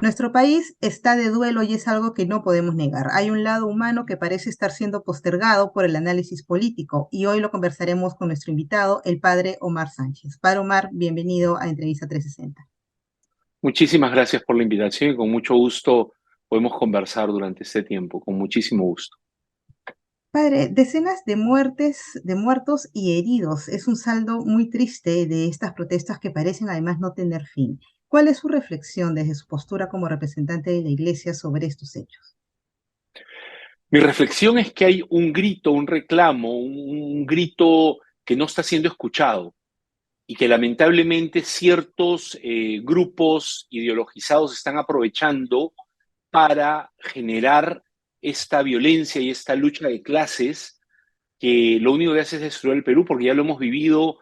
Nuestro país está de duelo y es algo que no podemos negar. Hay un lado humano que parece estar siendo postergado por el análisis político y hoy lo conversaremos con nuestro invitado, el padre Omar Sánchez. Padre Omar, bienvenido a Entrevista 360. Muchísimas gracias por la invitación y con mucho gusto podemos conversar durante este tiempo, con muchísimo gusto. Padre, decenas de muertes, de muertos y heridos. Es un saldo muy triste de estas protestas que parecen además no tener fin. ¿Cuál es su reflexión desde su postura como representante de la Iglesia sobre estos hechos? Mi reflexión es que hay un grito, un reclamo, un grito que no está siendo escuchado y que lamentablemente ciertos grupos ideologizados están aprovechando para generar esta violencia y esta lucha de clases que lo único que hace es destruir el Perú, porque ya lo hemos vivido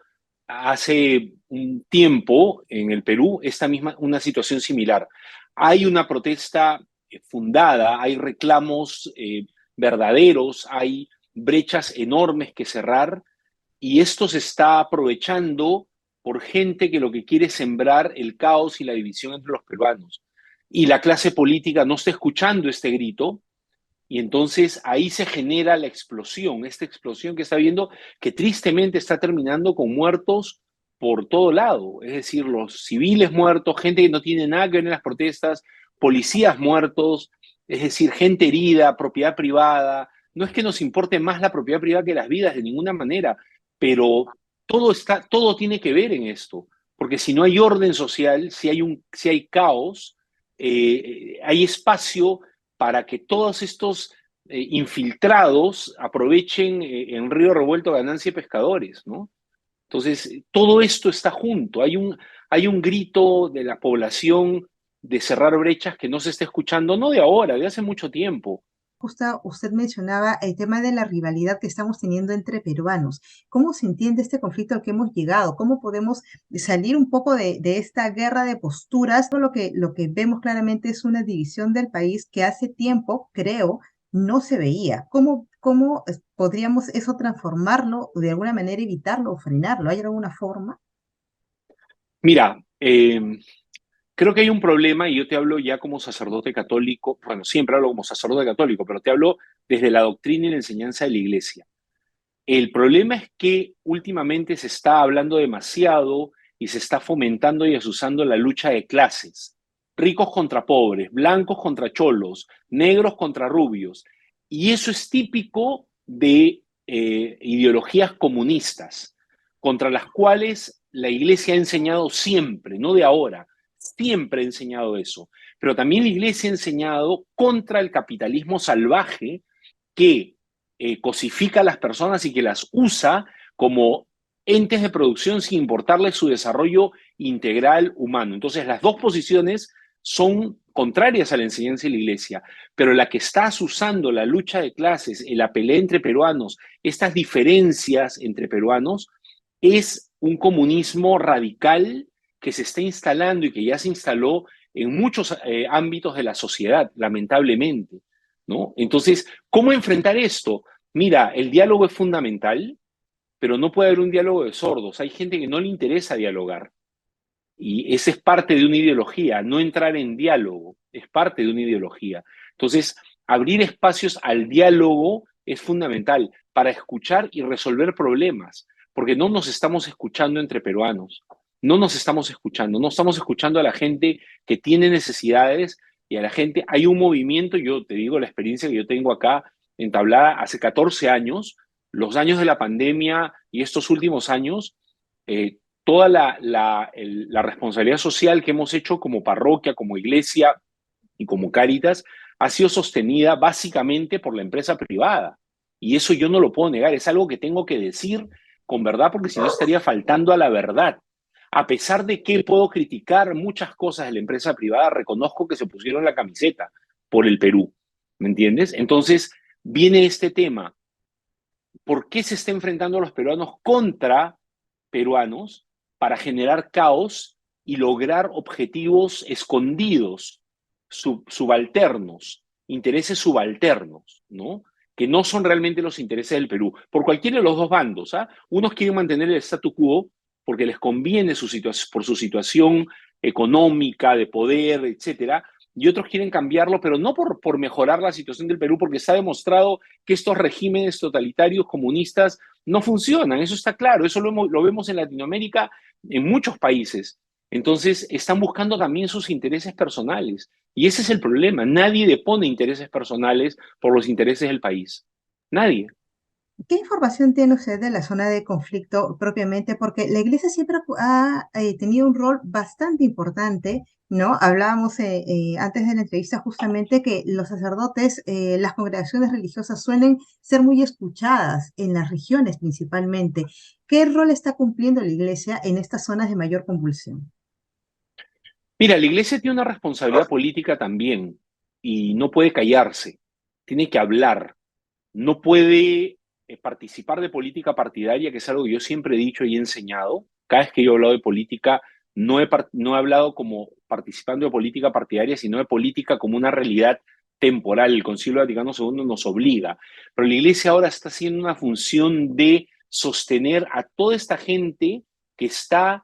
hace un tiempo en el Perú, una situación similar. Hay una protesta fundada, hay reclamos verdaderos, hay brechas enormes que cerrar, y esto se está aprovechando por gente que lo que quiere es sembrar el caos y la división entre los peruanos. Y la clase política no está escuchando este grito, y entonces ahí se genera la explosión, esta explosión que está viendo, que tristemente está terminando con muertos por todo lado. Es decir, los civiles muertos, gente que no tiene nada que ver en las protestas, policías muertos, es decir, gente herida, propiedad privada. No es que nos importe más la propiedad privada que las vidas de ninguna manera, pero todo tiene que ver en esto. Porque si no hay orden social, si hay caos, hay espacio para que todos estos infiltrados aprovechen en río revuelto ganancia de pescadores, ¿no? Entonces, todo esto está junto. Hay un grito de la población de cerrar brechas que no se está escuchando, no de ahora, de hace mucho tiempo. Justo usted mencionaba el tema de la rivalidad que estamos teniendo entre peruanos. ¿Cómo se entiende este conflicto al que hemos llegado? ¿Cómo podemos salir un poco de esta guerra de posturas? Lo que vemos claramente es una división del país que hace tiempo, creo, no se veía. ¿Cómo podríamos eso transformarlo, de alguna manera evitarlo o frenarlo? ¿Hay alguna forma? Mira, creo que hay un problema y yo te hablo ya como sacerdote católico, bueno, siempre hablo como sacerdote católico, pero te hablo desde la doctrina y la enseñanza de la iglesia. El problema es que últimamente se está hablando demasiado y se está fomentando y asusando la lucha de clases. Ricos contra pobres, blancos contra cholos, negros contra rubios. Y eso es típico de ideologías comunistas, contra las cuales la iglesia ha enseñado siempre, no de ahora, siempre ha enseñado eso. Pero también la iglesia ha enseñado contra el capitalismo salvaje que cosifica a las personas y que las usa como entes de producción sin importarles su desarrollo integral humano. Entonces, las dos posiciones son contrarias a la enseñanza de la iglesia, pero la que estás usando la lucha de clases, la pelea entre peruanos, estas diferencias entre peruanos, es un comunismo radical que se está instalando y que ya se instaló en muchos ámbitos de la sociedad, lamentablemente, ¿no? Entonces, ¿cómo enfrentar esto? Mira, el diálogo es fundamental, pero no puede haber un diálogo de sordos. Hay gente que no le interesa dialogar y esa es parte de una ideología. No entrar en diálogo es parte de una ideología. Entonces, abrir espacios al diálogo es fundamental para escuchar y resolver problemas, porque no nos estamos escuchando entre peruanos, no nos estamos escuchando, no estamos escuchando a la gente que tiene necesidades y a la gente. Hay un movimiento, yo te digo la experiencia que yo tengo acá entablada hace 14 años, los años de la pandemia y estos últimos años, toda la responsabilidad social que hemos hecho como parroquia, como iglesia y como Cáritas ha sido sostenida básicamente por la empresa privada. Y eso yo no lo puedo negar, es algo que tengo que decir con verdad porque si no estaría faltando a la verdad. A pesar de que puedo criticar muchas cosas de la empresa privada, reconozco que se pusieron la camiseta por el Perú, ¿me entiendes? Entonces viene este tema, ¿por qué se está enfrentando a los peruanos contra peruanos para generar caos y lograr objetivos escondidos, subalternos, intereses subalternos, ¿no? Que no son realmente los intereses del Perú, por cualquiera de los dos bandos. ¿Ah? Unos quieren mantener el statu quo porque les conviene por su situación económica, de poder, etcétera, y otros quieren cambiarlo, pero no por mejorar la situación del Perú, porque se ha demostrado que estos regímenes totalitarios comunistas no funcionan, eso está claro, eso lo vemos en Latinoamérica, en muchos países. Entonces, están buscando también sus intereses personales. Y ese es el problema. Nadie depone intereses personales por los intereses del país. Nadie. ¿Qué información tiene usted de la zona de conflicto propiamente? Porque la iglesia siempre ha tenido un rol bastante importante, ¿no? Hablábamos antes de la entrevista justamente que los sacerdotes, las congregaciones religiosas suelen ser muy escuchadas en las regiones principalmente. ¿Qué rol está cumpliendo la iglesia en estas zonas de mayor convulsión? Mira, la iglesia tiene una responsabilidad política también y no puede callarse, tiene que hablar, no puede participar de política partidaria, que es algo que yo siempre he dicho y he enseñado. Cada vez que yo he hablado de política, no he hablado como participando de política partidaria, sino de política como una realidad temporal. El Concilio Vaticano II nos obliga, pero la iglesia ahora está haciendo una función de sostener a toda esta gente que está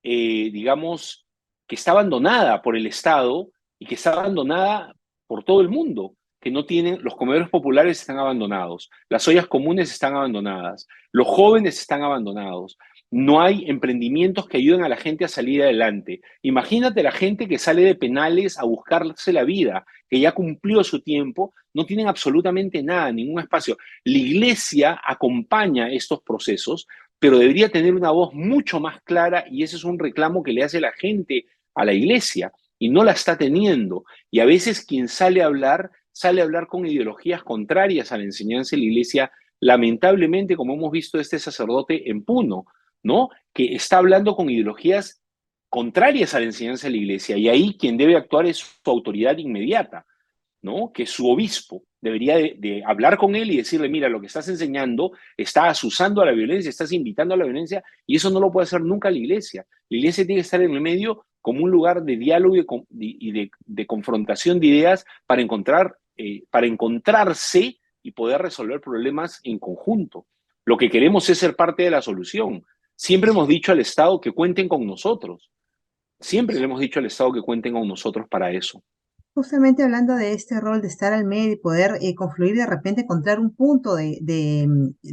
digamos, que está abandonada por el Estado y que está abandonada por todo el mundo, que no tienen, los comedores populares están abandonados, las ollas comunes están abandonadas, los jóvenes están abandonados, no hay emprendimientos que ayuden a la gente a salir adelante. Imagínate la gente que sale de penales a buscarse la vida, que ya cumplió su tiempo, no tienen absolutamente nada, ningún espacio. La iglesia acompaña estos procesos, pero debería tener una voz mucho más clara y ese es un reclamo que le hace la gente a la iglesia y no la está teniendo. Y a veces quien sale a hablar con ideologías contrarias a la enseñanza de la iglesia, lamentablemente, como hemos visto este sacerdote en Puno, ¿no? Que está hablando con ideologías contrarias a la enseñanza de la iglesia y ahí quien debe actuar es su autoridad inmediata, ¿no? Que su obispo debería de hablar con él y decirle, mira, lo que estás enseñando, estás usando a la violencia, estás invitando a la violencia, y eso no lo puede hacer nunca la iglesia. La iglesia tiene que estar en el medio como un lugar de diálogo y de confrontación de ideas para encontrarse y poder resolver problemas en conjunto. Lo que queremos es ser parte de la solución. Siempre hemos dicho al Estado que cuenten con nosotros. Siempre le hemos dicho al Estado que cuenten con nosotros para eso. Justamente hablando de este rol de estar al medio y poder confluir de repente, encontrar un punto de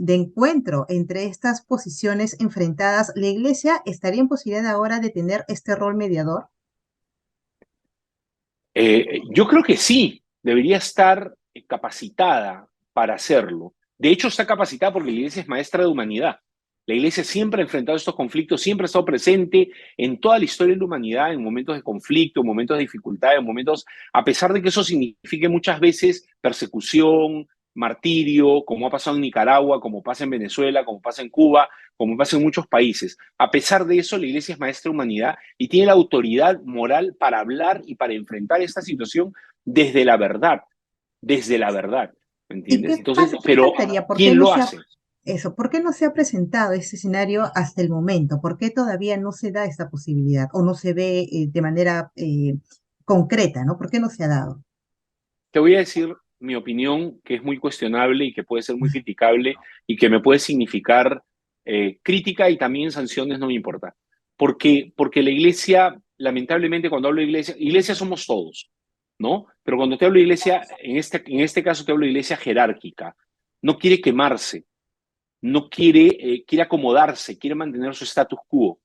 encuentro entre estas posiciones enfrentadas, ¿la iglesia estaría en posibilidad ahora de tener este rol mediador? Yo creo que sí, debería estar capacitada para hacerlo. De hecho, está capacitada porque la iglesia es maestra de humanidad. La iglesia siempre ha enfrentado estos conflictos, siempre ha estado presente en toda la historia de la humanidad, en momentos de conflicto, en momentos de dificultad, en momentos, a pesar de que eso signifique muchas veces persecución, martirio, como ha pasado en Nicaragua, como pasa en Venezuela, como pasa en Cuba, como pasa en muchos países. A pesar de eso, la iglesia es maestra de humanidad y tiene la autoridad moral para hablar y para enfrentar esta situación desde la verdad, desde la verdad, ¿me ¿Y entiendes? Entonces, qué pero faltaría? ¿Por qué ¿quién no lo se ha, hace? eso, por qué no se ha presentado ese escenario hasta el momento? ¿Por qué todavía no se da esta posibilidad o no se ve de manera concreta, ¿no? ¿Por qué no se ha dado? Te voy a decir mi opinión, que es muy cuestionable y que puede ser muy criticable y que me puede significar crítica y también sanciones, no me importa. Porque la iglesia, lamentablemente, cuando hablo de iglesia, iglesia somos todos, ¿no? Pero cuando te hablo de iglesia, en este caso te hablo de iglesia jerárquica, no quiere quemarse, no quiere, quiere acomodarse, quiere mantener su status quo,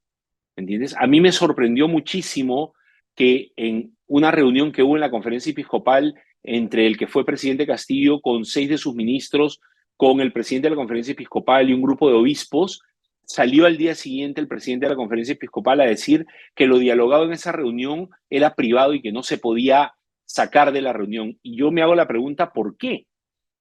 ¿entiendes? A mí me sorprendió muchísimo que en una reunión que hubo en la conferencia episcopal entre el que fue presidente Castillo con 6 de sus ministros, con el presidente de la conferencia episcopal y un grupo de obispos, salió al día siguiente el presidente de la conferencia episcopal a decir que lo dialogado en esa reunión era privado y que no se podía sacar de la reunión. Y yo me hago la pregunta, ¿por qué?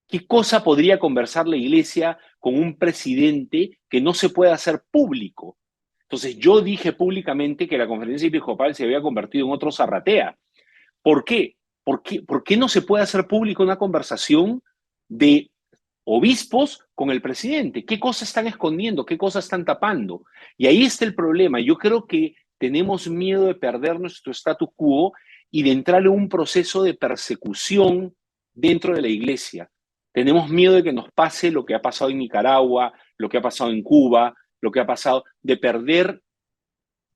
¿Qué cosa podría conversar la iglesia con un presidente que no se puede hacer público? Entonces yo dije públicamente que la conferencia episcopal se había convertido en otro Zarratea. ¿Por qué? ¿Por qué no se puede hacer público una conversación de obispos con el presidente? ¿Qué cosas están escondiendo? ¿Qué cosas están tapando? Y ahí está el problema. Yo creo que tenemos miedo de perder nuestro status quo y de entrar en un proceso de persecución dentro de la iglesia. Tenemos miedo de que nos pase lo que ha pasado en Nicaragua, lo que ha pasado en Cuba, lo que ha pasado, de perder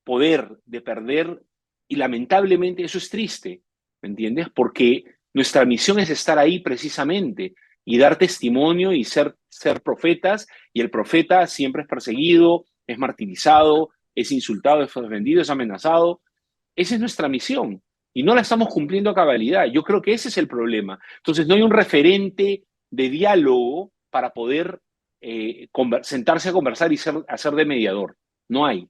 poder, de perder, y lamentablemente eso es triste, ¿me entiendes? Porque nuestra misión es estar ahí precisamente y dar testimonio y ser profetas, y el profeta siempre es perseguido, es martirizado, es insultado, es ofendido, es amenazado. Esa es nuestra misión y no la estamos cumpliendo a cabalidad. Yo creo que ese es el problema. Entonces no hay un referente de diálogo para poder sentarse a conversar y hacer de mediador. No hay.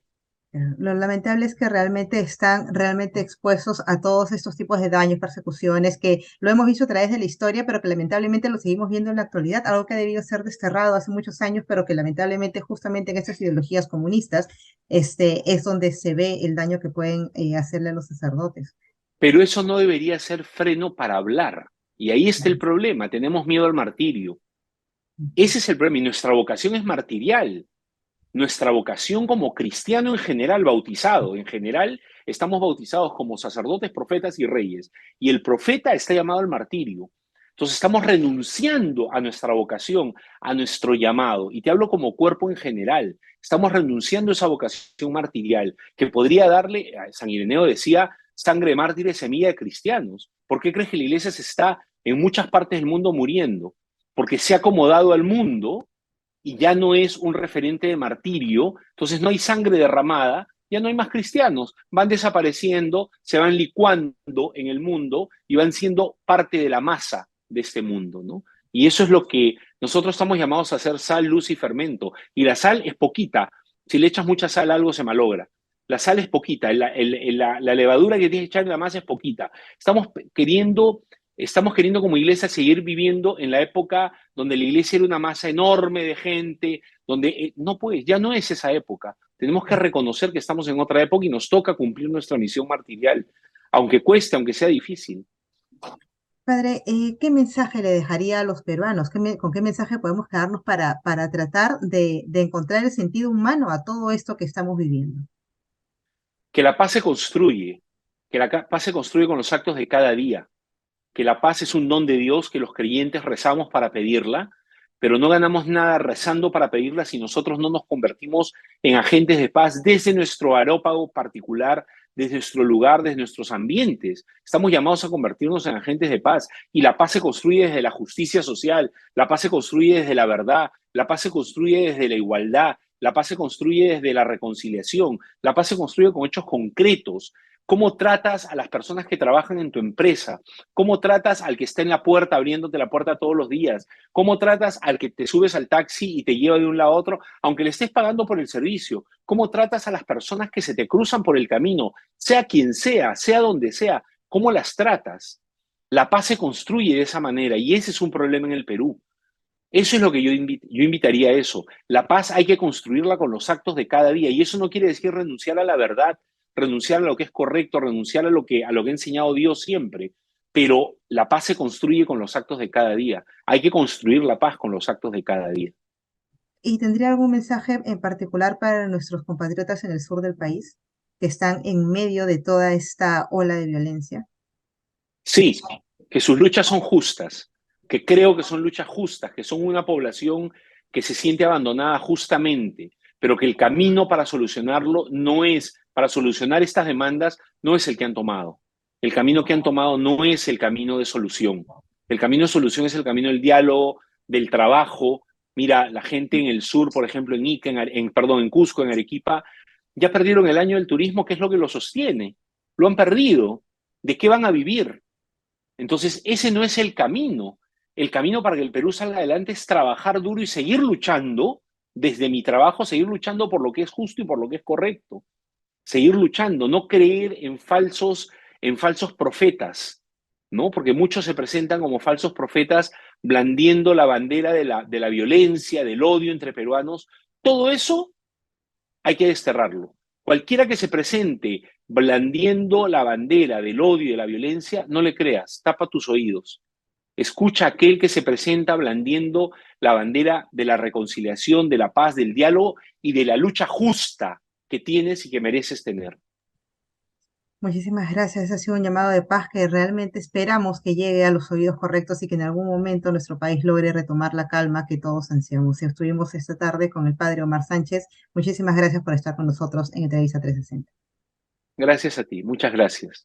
Lo lamentable es que realmente están realmente expuestos a todos estos tipos de daños, persecuciones, que lo hemos visto a través de la historia, pero que lamentablemente lo seguimos viendo en la actualidad, algo que ha debido ser desterrado hace muchos años, pero que lamentablemente justamente en estas ideologías comunistas es donde se ve el daño que pueden hacerle a los sacerdotes. Pero eso no debería ser freno para hablar. Y ahí está el problema. Tenemos miedo al martirio. Ese es el problema. Y nuestra vocación es martirial. Nuestra vocación como cristiano en general, bautizado, en general, estamos bautizados como sacerdotes, profetas y reyes. Y el profeta está llamado al martirio. Entonces estamos renunciando a nuestra vocación, a nuestro llamado. Y te hablo como cuerpo en general. Estamos renunciando a esa vocación martirial que podría darle, San Ireneo decía, sangre de mártires, semilla de cristianos. ¿Por qué crees que la iglesia se está en muchas partes del mundo muriendo? Porque se ha acomodado al mundo y ya no es un referente de martirio, entonces no hay sangre derramada, ya no hay más cristianos, van desapareciendo, se van licuando en el mundo y van siendo parte de la masa de este mundo, ¿no? Y eso es lo que nosotros estamos llamados a hacer: sal, luz y fermento. Y la sal es poquita, si le echas mucha sal algo se malogra. La sal es poquita, la levadura que tienes que echar en la masa es poquita. Estamos queriendo como iglesia seguir viviendo en la época donde la iglesia era una masa enorme de gente, donde no pues, ya no es esa época. Tenemos que reconocer que estamos en otra época y nos toca cumplir nuestra misión martirial, aunque cueste, aunque sea difícil. Padre, ¿qué mensaje le dejaría a los peruanos? ¿Con qué mensaje podemos quedarnos para tratar de encontrar el sentido humano a todo esto que estamos viviendo? Que la paz se construye, que la paz se construye con los actos de cada día, que la paz es un don de Dios, que los creyentes rezamos para pedirla, pero no ganamos nada rezando para pedirla si nosotros no nos convertimos en agentes de paz desde nuestro areópago particular, desde nuestro lugar, desde nuestros ambientes. Estamos llamados a convertirnos en agentes de paz, y la paz se construye desde la justicia social, la paz se construye desde la verdad, la paz se construye desde la igualdad, la paz se construye desde la reconciliación, la paz se construye con hechos concretos. ¿Cómo tratas a las personas que trabajan en tu empresa? ¿Cómo tratas al que está en la puerta abriéndote la puerta todos los días? ¿Cómo tratas al que te subes al taxi y te lleva de un lado a otro, aunque le estés pagando por el servicio? ¿Cómo tratas a las personas que se te cruzan por el camino, sea quien sea donde sea? ¿Cómo las tratas? La paz se construye de esa manera, y ese es un problema en el Perú. Eso es lo que yo invitaría a eso. La paz hay que construirla con los actos de cada día, y eso no quiere decir renunciar a la verdad, renunciar a lo que es correcto, renunciar a lo que ha enseñado Dios siempre, pero la paz se construye con los actos de cada día. Hay que construir la paz con los actos de cada día. ¿Y tendría algún mensaje en particular para nuestros compatriotas en el sur del país que están en medio de toda esta ola de violencia? Sí, que sus luchas son justas, que creo que son luchas justas, que son una población que se siente abandonada justamente, pero que el camino para solucionarlo no es, para solucionar estas demandas, no es el que han tomado. El camino que han tomado no es el camino de solución. El camino de solución es el camino del diálogo, del trabajo. Mira, la gente en el sur, por ejemplo, en Ica, en Cusco, en Arequipa, ya perdieron el año del turismo, que es lo que lo sostiene. Lo han perdido. ¿De qué van a vivir? Entonces, ese no es el camino. El camino para que el Perú salga adelante es trabajar duro y seguir luchando, desde mi trabajo, seguir luchando por lo que es justo y por lo que es correcto. Seguir luchando, no creer en falsos profetas, ¿no? Porque muchos se presentan como falsos profetas, blandiendo la bandera de la violencia, del odio entre peruanos. Todo eso hay que desterrarlo. Cualquiera que se presente blandiendo la bandera del odio y de la violencia, no le creas, tapa tus oídos. Escucha a aquel que se presenta blandiendo la bandera de la reconciliación, de la paz, del diálogo y de la lucha justa que tienes y que mereces tener. Muchísimas gracias. Ha sido un llamado de paz que realmente esperamos que llegue a los oídos correctos y que en algún momento nuestro país logre retomar la calma que todos ansiamos. Y estuvimos esta tarde con el padre Omar Sánchez. Muchísimas gracias por estar con nosotros en Entrevista 360. Gracias a ti, muchas gracias.